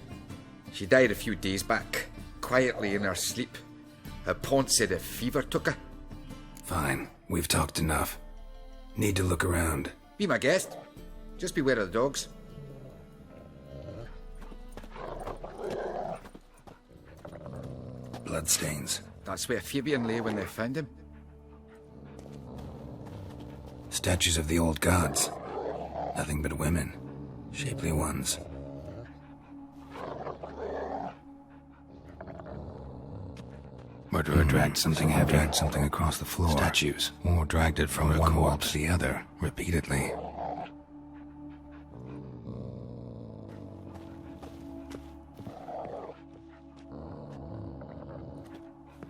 She died a few days back, quietly in her sleep. Her pont said a fever took her. Fine, we've talked enough. Need to look around. Be my guest. Just beware of the dogs. Bloodstains. That's where Fabian lay when they found him. Statues of the old gods. Nothing but women. Shapely ones. Murderer dragged something heavy. Dragged something across the floor. Statues. Or dragged it from one wall to the other, repeatedly.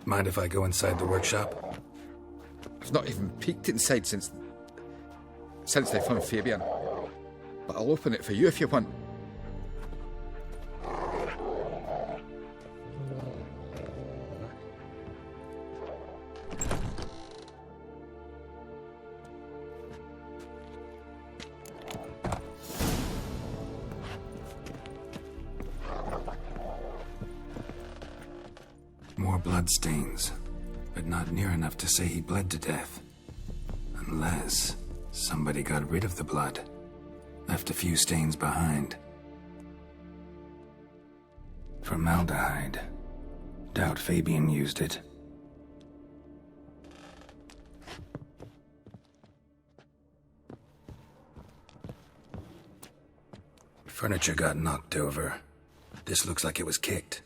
Mind if I go inside the workshop? I've not even peeked inside since they found Fabian. But I'll open it for you if you want. More bloodstains, but not near enough to say he bled to death. Unless somebody got rid of the blood, left a few stains behind. Formaldehyde. Doubt Fabian used it. Furniture got knocked over. This looks like it was kicked.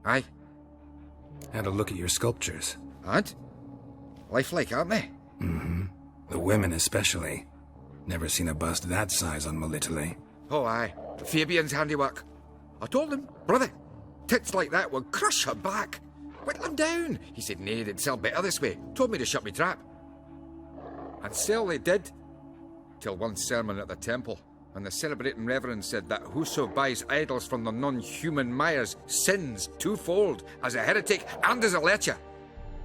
Aye. Had a look at your sculptures. And? Lifelike, aren't they? Mm-hmm. The women especially. Never seen a bust that size on Melitele. Oh, aye. Fabian's handiwork. I told him, brother, tits like that would crush her back. Whittle him down. He said, nay, they'd sell better this way. Told me to shut me trap. And sell they did. Till one sermon at the temple, and the celebrating reverend said that whoso buys idols from the non-human mires sins twofold, as a heretic and as a lecher.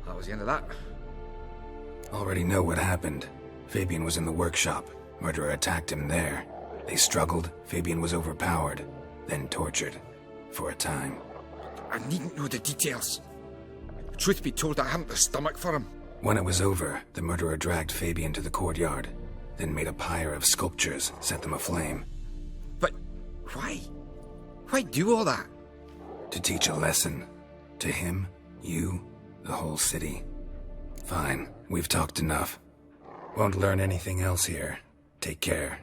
That was the end of that. Already know what happened. Fabian was in the workshop. Murderer attacked him there. They struggled. Fabian was overpowered, then tortured. For a time. I needn't know the details. Truth be told, I hadn't the stomach for him. When it was over, the murderer dragged Fabian to the courtyard, then made a pyre of sculptures, set them aflame. But why? Why do all that? To teach a lesson. To him, you, the whole city. Fine, we've talked enough. Won't learn anything else here. Take care.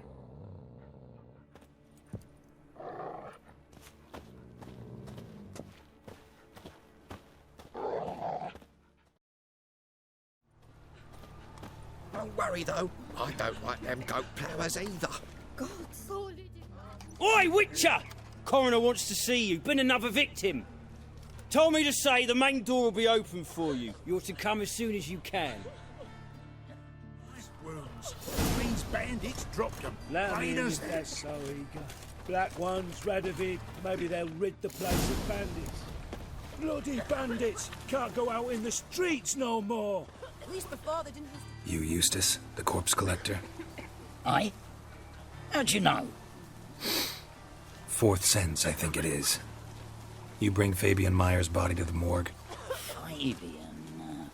Don't worry, though. I don't like them goat ploughers either. Oi, Witcher! Coroner wants to see you. Been another victim. Told me to say the main door will be open for you. You're to come as soon as you can. Nice wounds. These bandits dropped them. Let me in if they're so eager. Black ones, Radovid, maybe they'll rid the place of bandits. Bloody bandits! Can't go out in the streets no more! At least before they didn't... You, Eustace, the corpse collector? Aye? How'd you know? Fourth sense, I think it is. You bring Fabian Meyer's body to the morgue? Fabian.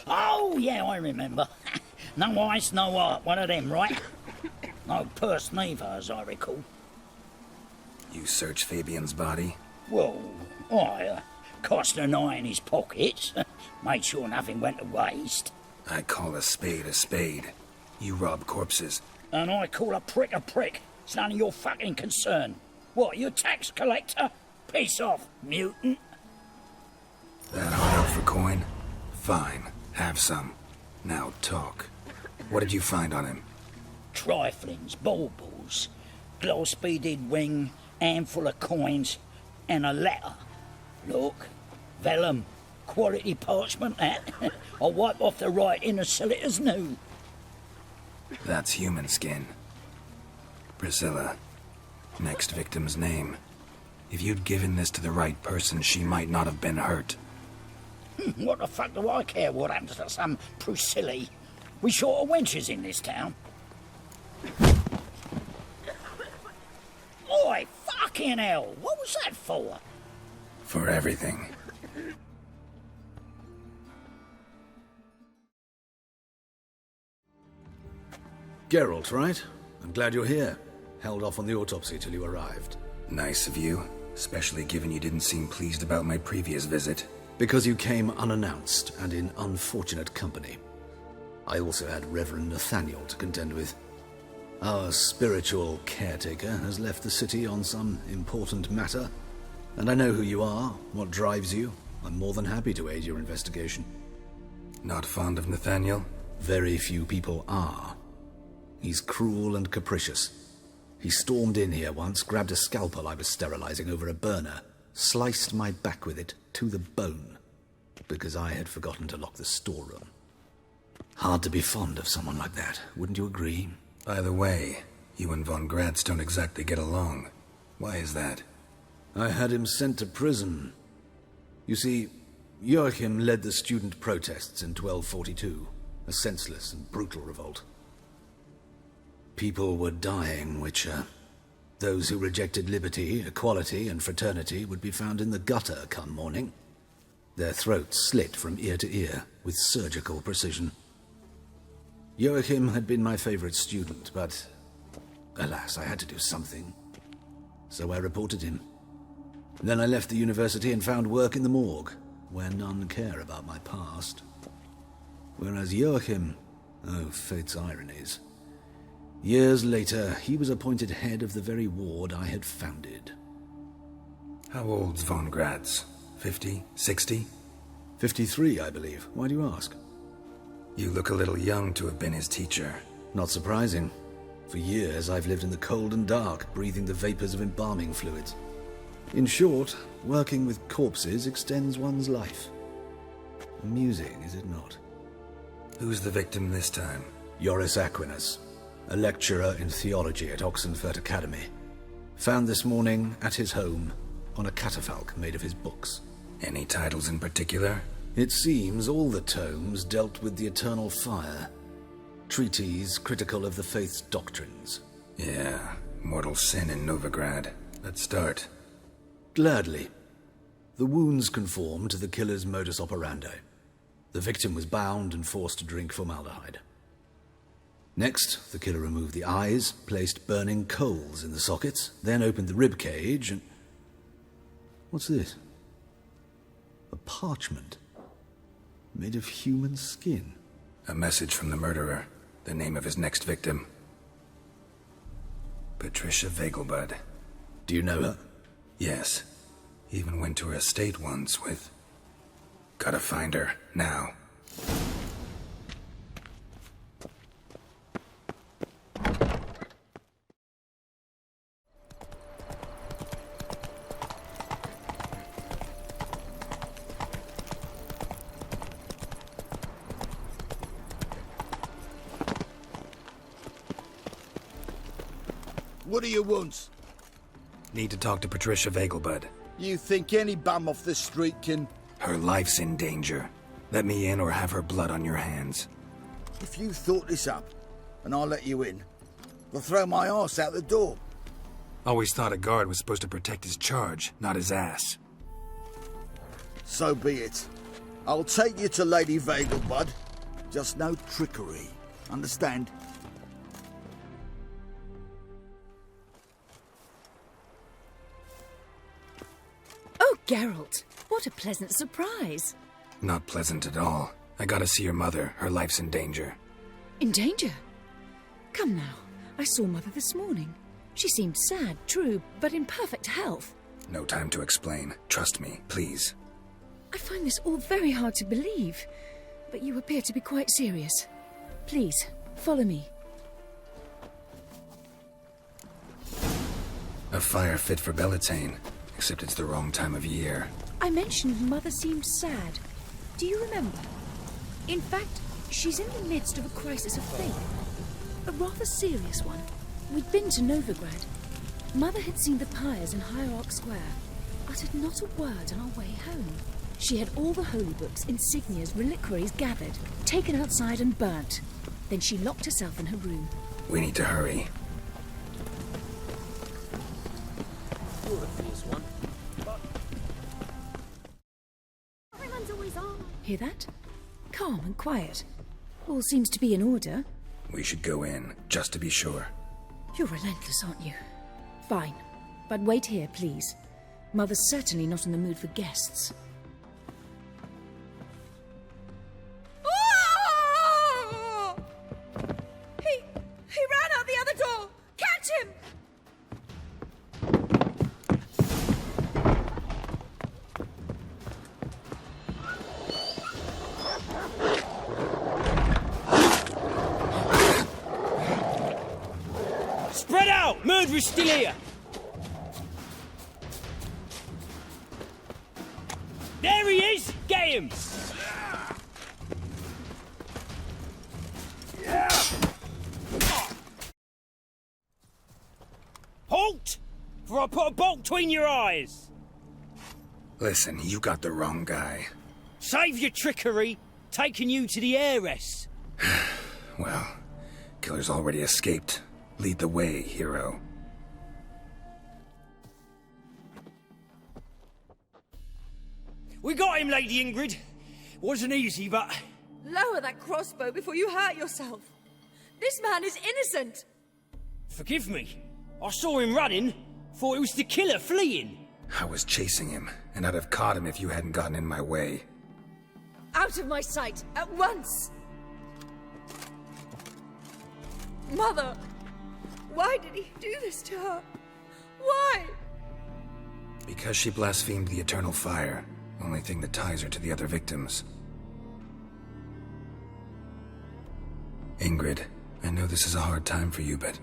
Oh, yeah, I remember. No ice, no art, one of them, right? No purse neither, as I recall. You search Fabian's body? Well, I cast an eye in his pockets, made sure nothing went to waste. I call a spade a spade. You rob corpses. And I call a prick a prick. It's none of your fucking concern. What, you tax collector? Piss off, mutant. That hard out for coin? Fine, have some. Now talk. What did you find on him? Triflings, baubles, gloss-beaded ring, handful of coins, and a letter. Look, vellum, quality parchment, that. I'll wipe off the writing and sell it as new. That's human skin. Priscilla. Next victim's name. If you'd given this to the right person, she might not have been hurt. What the fuck do I care what happens to some Priscilla? We short of wenches in this town. Oi, fucking hell! What was that for? For everything. Geralt, right? I'm glad you're here. Held off on the autopsy till you arrived. Nice of you, especially given you didn't seem pleased about my previous visit. Because you came unannounced and in unfortunate company. I also had Reverend Nathaniel to contend with. Our spiritual caretaker has left the city on some important matter, and I know who you are, what drives you. I'm more than happy to aid your investigation. Not fond of Nathaniel? Very few people are. He's cruel and capricious. He stormed in here once, grabbed a scalpel I was sterilizing over a burner, sliced my back with it to the bone, because I had forgotten to lock the storeroom. Hard to be fond of someone like that, wouldn't you agree? By the way, you and von Gratz don't exactly get along. Why is that? I had him sent to prison. You see, Joachim led the student protests in 1242, a senseless and brutal revolt. People were dying, Witcher. Those who rejected liberty, equality, and fraternity would be found in the gutter come morning. Their throats slit from ear to ear with surgical precision. Joachim had been my favorite student, but alas, I had to do something. So I reported him. Then I left the university and found work in the morgue, where none care about my past. Whereas Joachim, oh, fate's ironies. Years later, he was appointed head of the very ward I had founded. How old's von Gratz? 50? 60? 53, I believe. Why do you ask? You look a little young to have been his teacher. Not surprising. For years, I've lived in the cold and dark, breathing the vapors of embalming fluids. In short, working with corpses extends one's life. Amusing, is it not? Who's the victim this time? Joris Aquinas, a lecturer in theology at Oxenfurt Academy. Found this morning at his home on a catafalque made of his books. Any titles in particular? It seems all the tomes dealt with the eternal fire. Treatises critical of the faith's doctrines. Yeah, mortal sin in Novigrad. Let's start. Gladly. The wounds conform to the killer's modus operandi. The victim was bound and forced to drink formaldehyde. Next, the killer removed the eyes, placed burning coals in the sockets, then opened the rib cage and... What's this? A parchment. Made of human skin. A message from the murderer. The name of his next victim. Patricia Vegelbud. Do you know her? Yes. Even went to her estate once with... Gotta find her, now. What do you want? Need to talk to Patricia Vegelbud. You think any bum off the street can... Her life's in danger. Let me in or have her blood on your hands. If you thought this up, and I'll let you in, I'll throw my arse out the door. Always thought a guard was supposed to protect his charge, not his ass. So be it. I'll take you to Lady Vegelbud. Just no trickery. Understand? Oh, Geralt, what a pleasant surprise. Not pleasant at all. I gotta see your mother. Her life's in danger. In danger? Come now. I saw Mother this morning. She seemed sad, true, but in perfect health. No time to explain. Trust me, please. I find this all very hard to believe, but you appear to be quite serious. Please, follow me. A fire fit for Bellatane, except it's the wrong time of year. I mentioned Mother seemed sad. Do you remember? In fact, she's in the midst of a crisis of faith. A rather serious one. We'd been to Novigrad. Mother had seen the pyres in Hierarch Square, uttered not a word on our way home. She had all the holy books, insignias, reliquaries gathered, taken outside and burnt. Then she locked herself in her room. We need to hurry. Hear that? Calm and quiet. All seems to be in order. We should go in, just to be sure. You're relentless, aren't you? Fine. But wait here, please. Mother's certainly not in the mood for guests. Oh! He ran out the other door! Catch him! Spread out! Murderer's still here! There he is! Get him! Halt! For I put a bolt between your eyes! Listen, you got the wrong guy. Save your trickery! Taking you to the heiress! Well, killer's already escaped. Lead the way, hero. We got him, Lady Ingrid. Wasn't easy, but... Lower that crossbow before you hurt yourself. This man is innocent. Forgive me. I saw him running. Thought it was the killer fleeing. I was chasing him, and I'd have caught him if you hadn't gotten in my way. Out of my sight, at once! Mother! Why did he do this to her? Why? Because she blasphemed the eternal fire. Only thing that ties her to the other victims. Ingrid, I know this is a hard time for you, but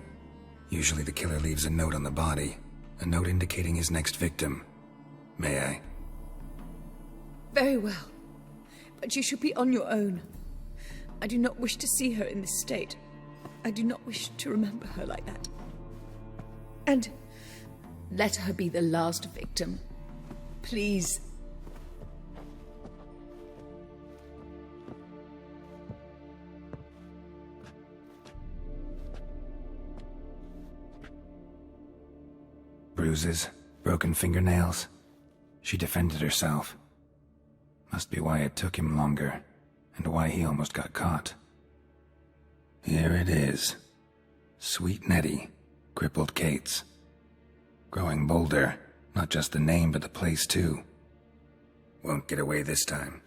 usually the killer leaves a note on the body. A note indicating his next victim. May I? Very well. But you should be on your own. I do not wish to see her in this state. I do not wish to remember her like that. And let her be the last victim. Please. Bruises, broken fingernails. She defended herself. Must be why it took him longer, and why he almost got caught. Here it is. Sweet Nettie, crippled Kate's. Growing bolder, not just the name but the place too. Won't get away this time.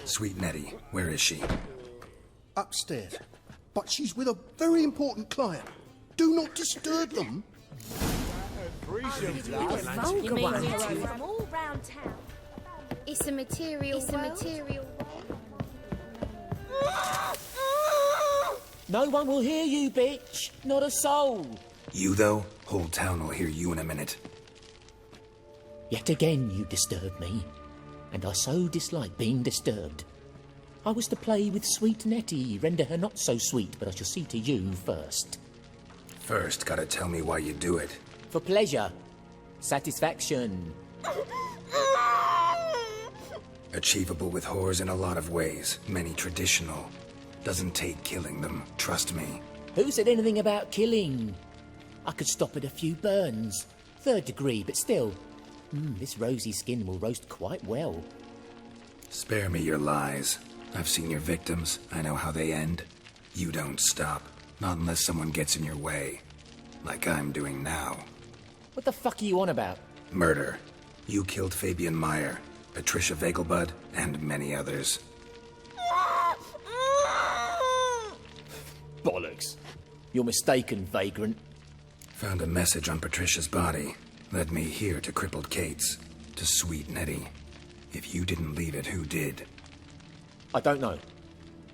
Sweet Nettie, where is she? Upstairs. But she's with a very important client. Do not disturb them. From all round town. It's a material No one will hear you, bitch. Not a soul. You, though? Whole town will hear you in a minute. Yet again you disturb me. And I so dislike being disturbed. I was to play with sweet Nettie, render her not so sweet, but I shall see to you first. First, gotta tell me why you do it. For pleasure. Satisfaction. Achievable with whores in a lot of ways, many traditional. Doesn't take killing them, trust me. Who said anything about killing? I could stop at a few burns. 3rd degree, but still. This rosy skin will roast quite well. Spare me your lies. I've seen your victims. I know how they end. You don't stop. Not unless someone gets in your way. Like I'm doing now. What the fuck are you on about? Murder. You killed Fabian Meyer, Patricia Vegelbud, and many others. Bollocks. You're mistaken, vagrant. Found a message on Patricia's body. Led me here to crippled Kate's. To sweet Nettie. If you didn't leave it, who did? I don't know.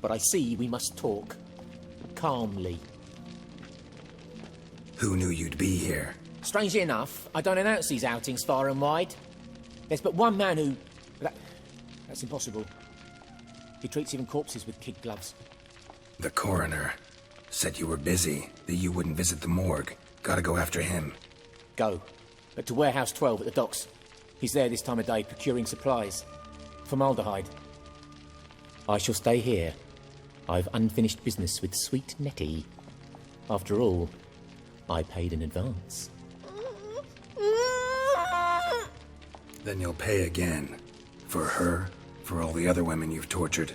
But I see we must talk. Calmly. Who knew you'd be here? Strangely enough, I don't announce these outings far and wide. There's but one man who... That's impossible. He treats even corpses with kid gloves. The coroner. Said you were busy, that you wouldn't visit the morgue. Gotta go after him. Go. But to Warehouse 12 at the docks. He's there this time of day procuring supplies. Formaldehyde. I shall stay here. I've unfinished business with sweet Nettie. After all, I paid in advance. Then you'll pay again. For her, for all the other women you've tortured.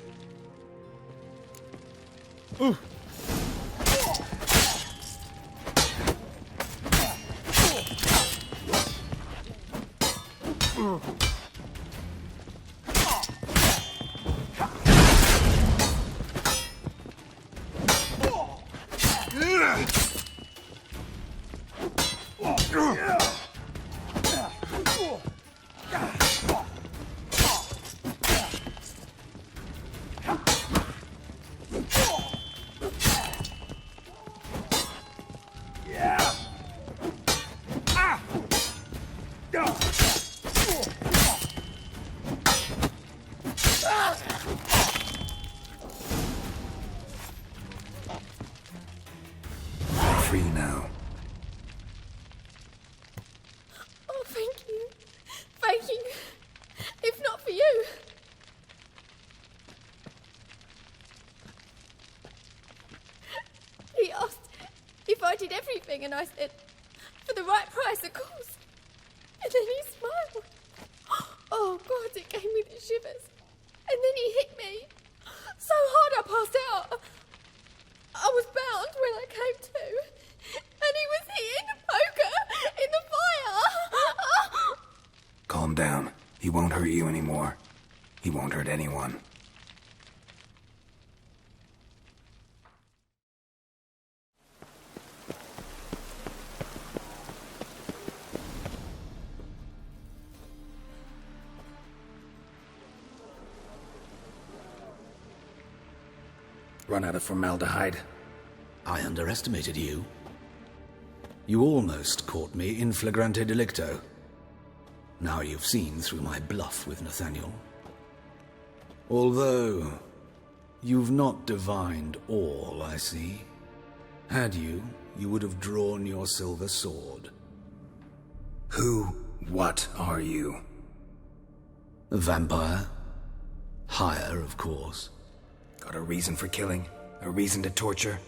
Free now. Oh, thank you. Thank you. If not for you. He asked if I did everything, and I said, for the right price, of course. And then he smiled. Oh, God, it gave me the shivers. And then he hit me. So hard I passed out. I was bound when I came to. And he was hitting the poker in the fire. Calm down. He won't hurt you anymore. He won't hurt anyone. run out of formaldehyde. I underestimated you. You almost caught me in flagrante delicto. Now you've seen through my bluff with Nathaniel. Although, you've not divined all, I see. Had you, you would have drawn your silver sword. What are you? A vampire. Higher, of course. Got a reason for killing? A reason to torture?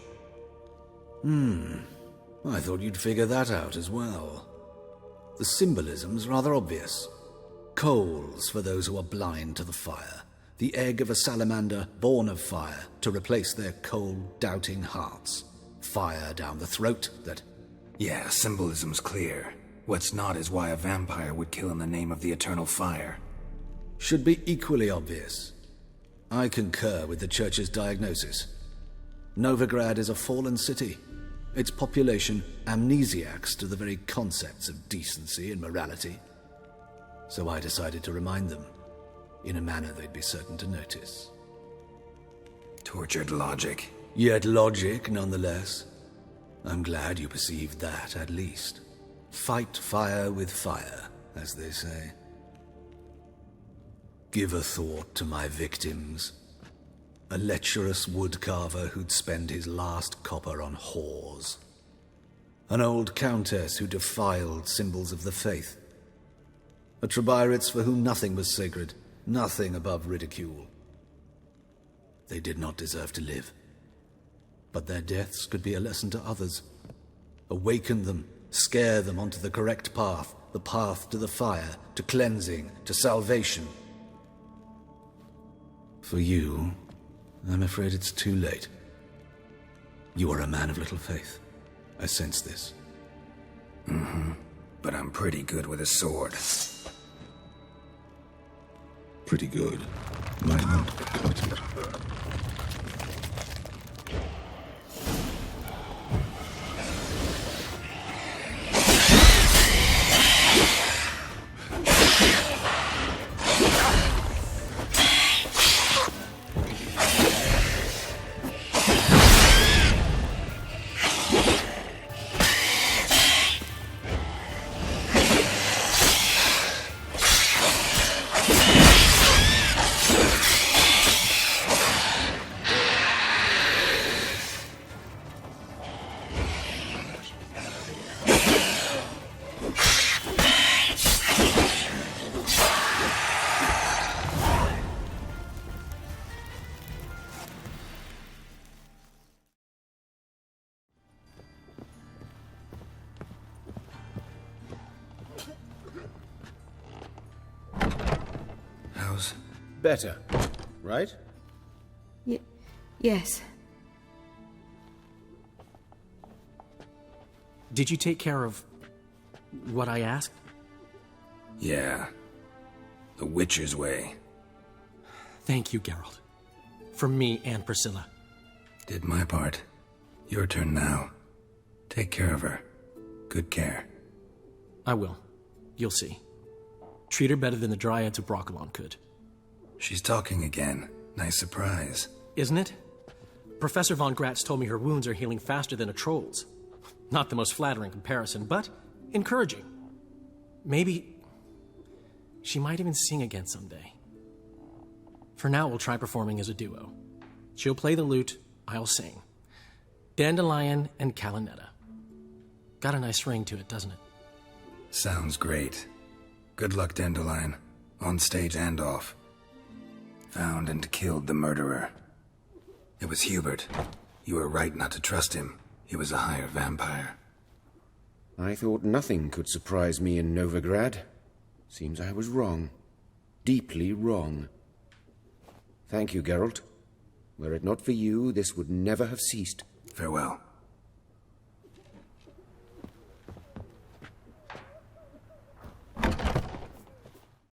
I thought you'd figure that out as well. The symbolism's rather obvious. Coals for those who are blind to the fire. The egg of a salamander born of fire to replace their cold, doubting hearts. Fire down the throat that... Yeah, symbolism's clear. What's not is why a vampire would kill in the name of the eternal fire. Should be equally obvious. I concur with the Church's diagnosis. Novigrad is a fallen city. Its population amnesiacs to the very concepts of decency and morality. So I decided to remind them, in a manner they'd be certain to notice. Tortured logic. Yet logic, nonetheless. I'm glad you perceived that, at least. Fight fire with fire, as they say. Give a thought to my victims. A lecherous woodcarver who'd spend his last copper on whores. An old countess who defiled symbols of the faith. A Trebirates for whom nothing was sacred, nothing above ridicule. They did not deserve to live. But their deaths could be a lesson to others. Awaken them, scare them onto the correct path, the path to the fire, to cleansing, to salvation. For you, I'm afraid it's too late. You are a man of little faith. I sense this. But I'm pretty good with a sword. Pretty good. Might not quite. Better, right? Yes. Did you take care of what I asked? Yeah. The Witcher's way. Thank you, Geralt. From me and Priscilla. Did my part. Your turn now. Take care of her. Good care. I will. You'll see. Treat her better than the Dryads of Brokilon could. She's talking again. Nice surprise. Isn't it? Professor von Gratz told me her wounds are healing faster than a troll's. Not the most flattering comparison, but encouraging. Maybe she might even sing again someday. For now, we'll try performing as a duo. She'll play the lute, I'll sing. Dandelion and Calinetta. Got a nice ring to it, doesn't it? Sounds great. Good luck, Dandelion. On stage and off. Found and killed the murderer. It was Hubert. You were right not to trust him. He was a higher vampire. I thought nothing could surprise me in Novigrad. Seems I was wrong. Deeply wrong. Thank you, Geralt. Were it not for you, this would never have ceased. Farewell.